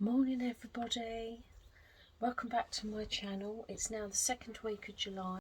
Morning everybody, welcome back to my channel. It's now the second week of July.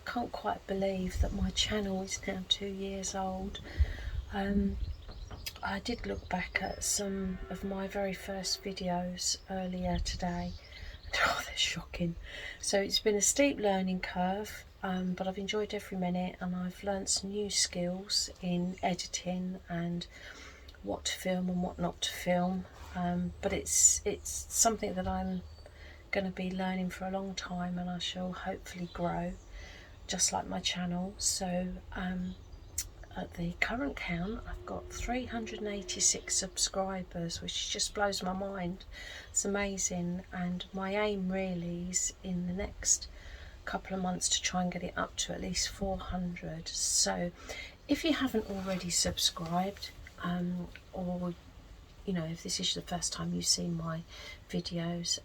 Can't quite believe that my channel is now 2 years old. I did look back at some of my very first videos earlier today. Oh, they're shocking. So it's been a steep learning curve, but I've enjoyed every minute, and I've learnt some new skills in editing and what to film and what not to film. But it's something that I'm going to be learning for a long time, and I shall hopefully grow just like my channel. So at the current count, I've got 386 subscribers, which just blows my mind. It's amazing, and my aim really is in the next couple of months to try and get it up to at least 400. So if you haven't already subscribed, or if this is the first time you've seen my videos,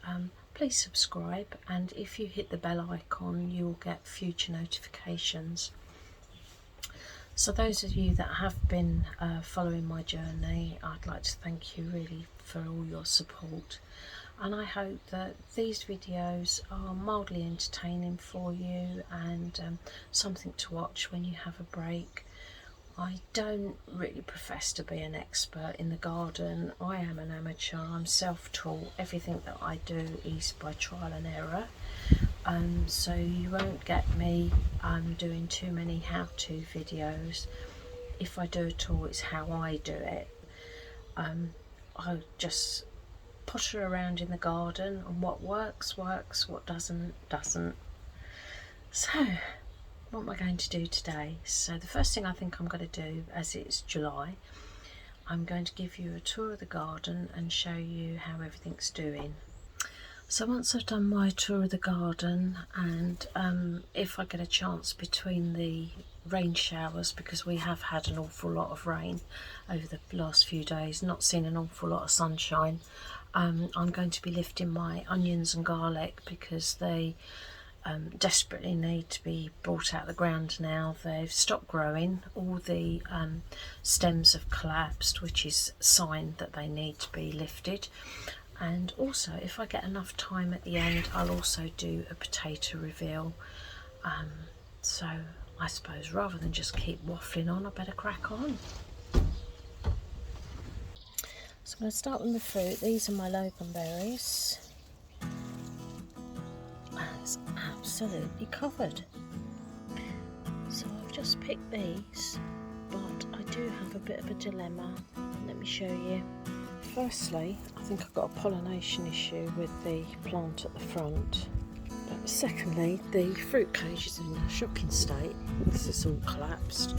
please subscribe, and if you hit the bell icon you'll get future notifications. So those of you that have been following my journey, I'd like to thank you really for all your support, and I hope that these videos are mildly entertaining for you and something to watch when you have a break. I don't really profess to be an expert in the garden. I am an amateur. I'm self-taught. Everything that I do is by trial and error. So you won't get me doing too many how-to videos. If I do at all, it's how I do it. I just potter around in the garden, and what works, works, what doesn't. So what am I going to do today? So the first thing I think I'm going to do, as it's July, I'm going to give you a tour of the garden and show you how everything's doing. So once I've done my tour of the garden, and if I get a chance between the rain showers, because we have had an awful lot of rain over the last few days, not seen an awful lot of sunshine, I'm going to be lifting my onions and garlic, because they desperately need to be brought out of the ground now. They've stopped growing, all the stems have collapsed, which is a sign that they need to be lifted. And also, if I get enough time at the end, I'll also do a potato reveal. So I suppose rather than just keep waffling on, I better crack on. So I'm going to start with the fruit. These are my loganberries. It's absolutely covered. So I've just picked these, but I do have a bit of a dilemma. Let me show you. Firstly, I think I've got a pollination issue with the plant at the front. But secondly, the fruit cage is in a shocking state. This is all collapsed,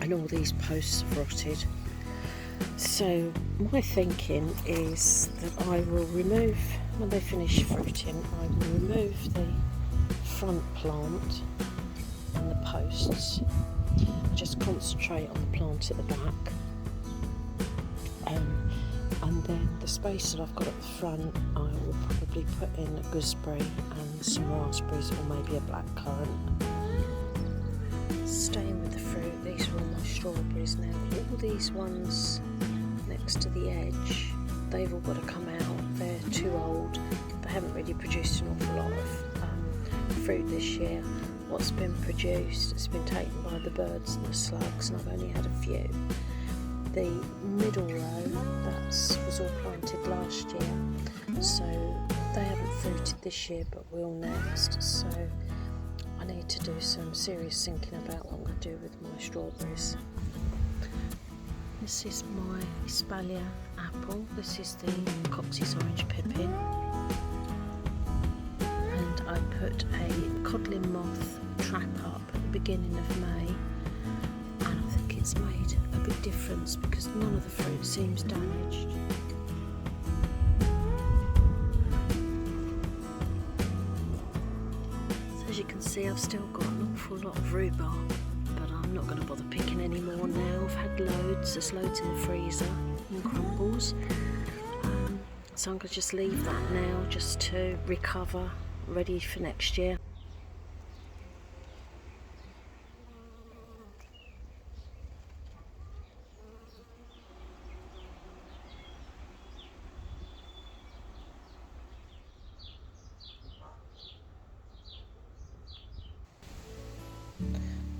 and all these posts have rotted. So my thinking is that I will remove, when they finish fruiting, I will remove the front plant and the posts, just concentrate on the plant at the back, and then the space that I've got at the front I will probably put in a gooseberry and some raspberries, or maybe a blackcurrant. Staying with the fruit, these are all my strawberries now. All these ones next to the edge, they've all got to come out. They're too old. They haven't really produced an awful lot of fruit this year. what's been produced. It's been taken by the birds and the slugs, and I've only had a few. The middle row, that was all planted last year, so they haven't fruited this year but will next. So I need to do some serious thinking about what I'm going to do with my strawberries. This is my Espalier apple. This is the Cox's Orange Pippin. And I put a codling moth trap up at the beginning of May. And I think it's made a big difference because none of the fruit seems damaged. So as you can see, I've still got an awful lot of rhubarb, but I'm not going to bother picking any more now. I've had loads, there's loads in the freezer in crumbles. So I'm going to just leave that now just to recover, ready for next year.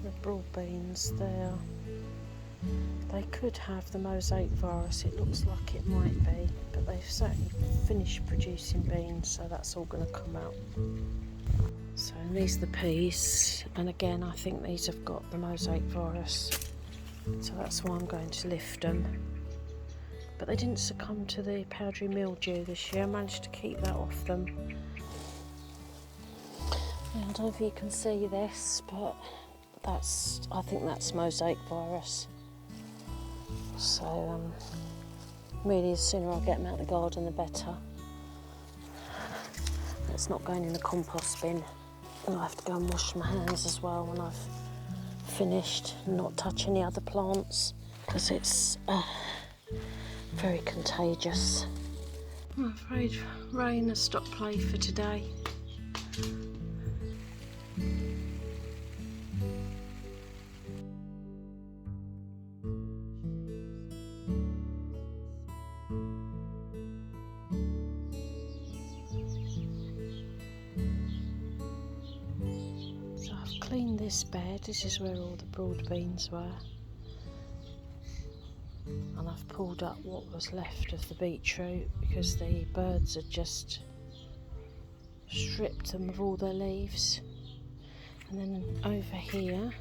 The broad beans there, they could have the mosaic virus, it looks like it might be, but they've certainly finished producing beans, so that's all going to come out. So these are the peas, and again I think these have got the mosaic virus, so that's why I'm going to lift them. But they didn't succumb to the powdery mildew this year. I managed to keep that off them. I don't know if you can see this, but I think that's mosaic virus. So really, the sooner I get them out of the garden the better. It's not going in the compost bin. And I have to go and wash my hands as well when I've finished and not touch any other plants because it's very contagious. I'm afraid rain has stopped play for today. Cleaned this bed. This is where all the broad beans were, and I've pulled up what was left of the beetroot because the birds had just stripped them of all their leaves. And then over here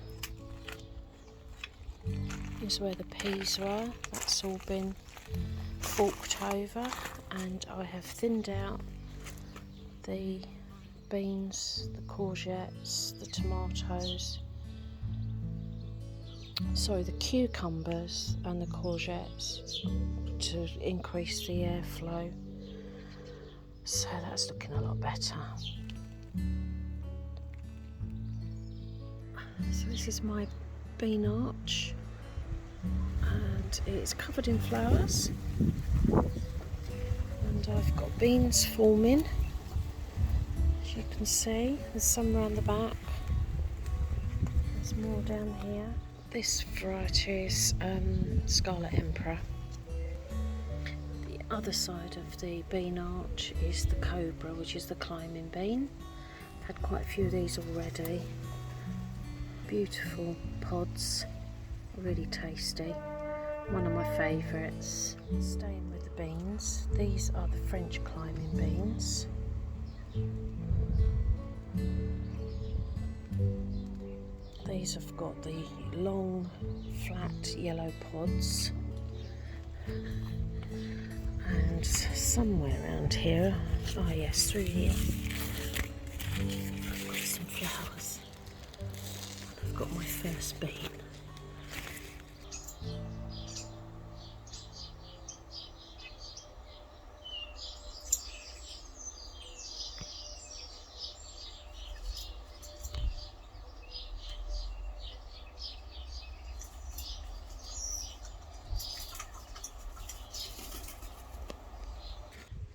is where the peas were. That's all been forked over, and I have thinned out the beans, the courgettes, the tomatoes, sorry, the cucumbers and the courgettes to increase the airflow. So that's looking a lot better. So this is my bean arch, and it's covered in flowers, and I've got beans forming. You can see there's some around the back, there's more down here. This variety is Scarlet Emperor. The other side of the bean arch is the Cobra, which is the climbing bean. Had quite a few of these already. Beautiful pods, really tasty. One of my favourites. Staying with the beans, these are the French climbing beans. These have got the long, flat yellow pods, and somewhere around here, oh yes, through here, I've got some flowers. I've got my first bean.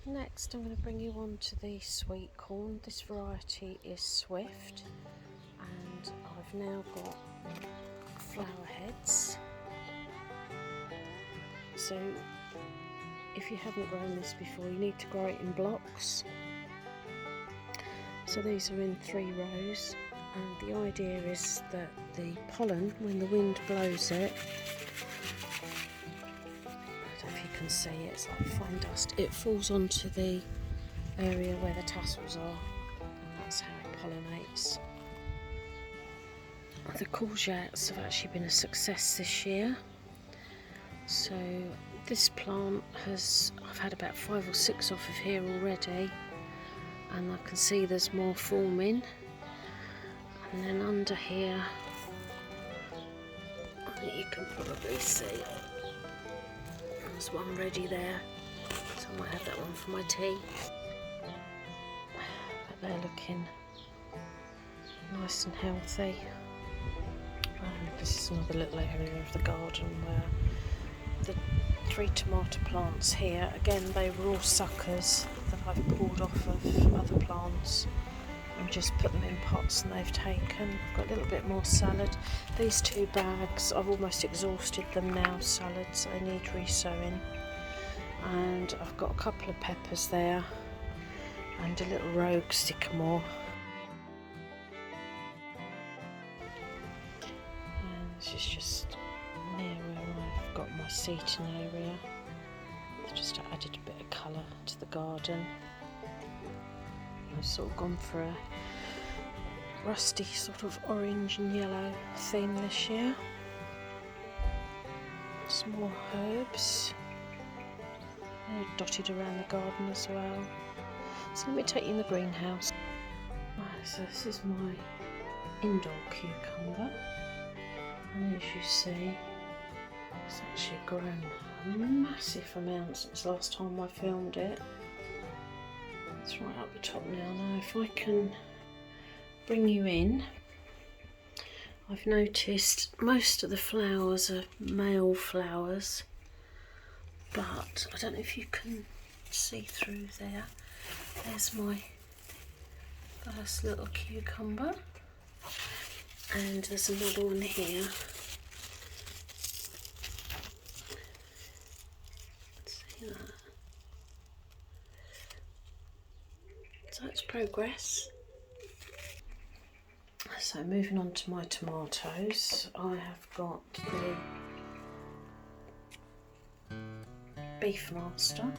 Next I'm going to bring you on to the sweet corn. This variety is Swift, and I've now got flower heads. So if you haven't grown this before, you need to grow it in blocks. So these are in 3 rows, And the idea is that the pollen, when the wind blows it, I don't know if you can see it, it's like fine dust, it falls onto the area where the tassels are, and that's how it pollinates. The courgettes have actually been a success this year. So this plant I've had about 5 or 6 off of here already, and I can see there's more forming. And then under here, I think you can probably see there's one ready there, so I might have that one for my tea. But they're looking nice and healthy. And this is another little area of the garden where the 3 tomato plants here, again they were all suckers that I've pulled off of other plants and just put them in pots, and they've taken. I've got a little bit more salad. These 2 bags, I've almost exhausted them now, salads, they need resowing. And I've got a couple of peppers there and a little rogue sycamore. This is just near where I've got my seating area. I've just added a bit of colour to the garden. I've sort of gone for a rusty sort of orange and yellow theme this year. Some more herbs. They're dotted around the garden as well. So let me take you in the greenhouse. Right, so this is my indoor cucumber. And as you see, it's actually grown a massive amount since last time I filmed it. It's right up the top now. Now if I can bring you in, I've noticed most of the flowers are male flowers, but I don't know if you can see through there. There's my first little cucumber. And there's another one here. See that? So it's progress. So moving on to my tomatoes, I have got the Beefmaster.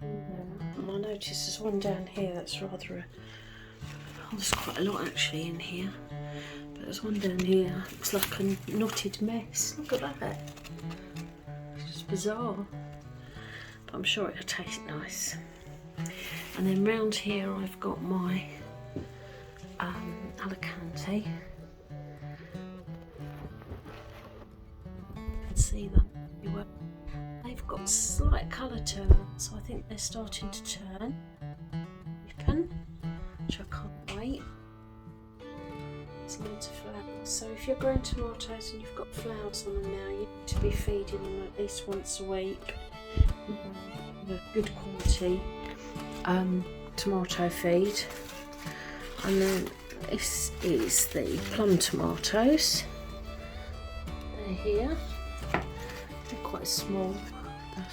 And I notice there's one down here that's rather there's quite a lot actually in here, but there's one down here, looks like a knotted mess. Look at that. It's just bizarre, but I'm sure it'll taste nice. And then round here I've got my Alicante. You can see them. They've got slight colour to them, so I think they're starting to turn. Which I can't wait. There's loads of flowers. So if you're growing tomatoes and you've got flowers on them now, you need to be feeding them at least once a week with good quality tomato feed. And then this is the plum tomatoes. They're here. They're quite small, but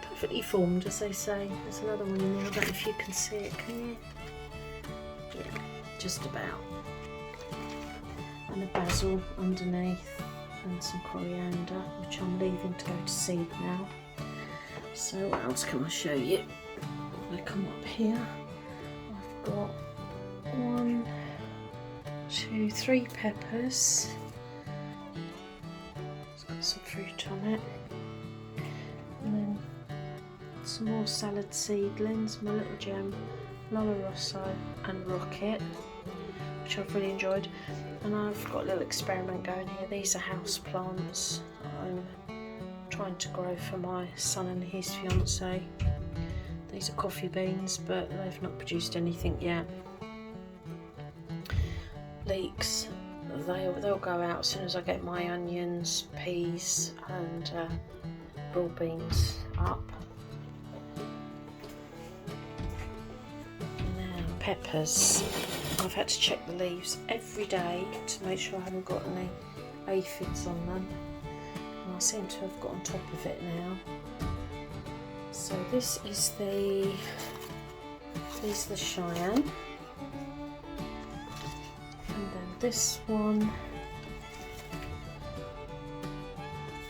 perfectly formed, as they say. There's another one in there. I don't know if you can see it, can you? Yeah, just about. And the basil underneath, and some coriander, which I'm leaving to go to seed now. So what else can I show you? I come up here. I've got 1, 2, 3 peppers. It's got some fruit on it. And then some more salad seedlings, my little gem, Lola Rosso and Rocket, which I've really enjoyed. And I've got a little experiment going here. These are house plants I'm trying to grow for my son and his fiance. These are coffee beans, but they've not produced anything yet. Leeks, they'll go out as soon as I get my onions, peas and raw beans up. Now peppers, I've had to check the leaves every day to make sure I haven't got any aphids on them, and I seem to have got on top of it now. So this is the These are the Cheyenne. And then this one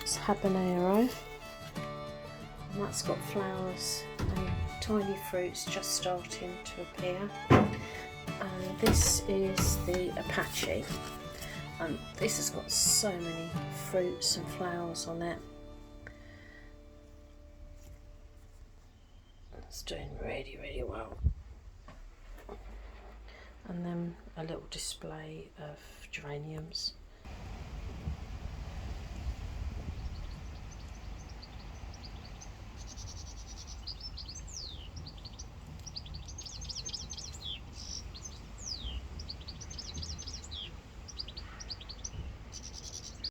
is Habanero. And that's got flowers and tiny fruits just starting to appear. And this is the Apache. And this has got so many fruits and flowers on it. It's doing really, really well. And then a little display of geraniums.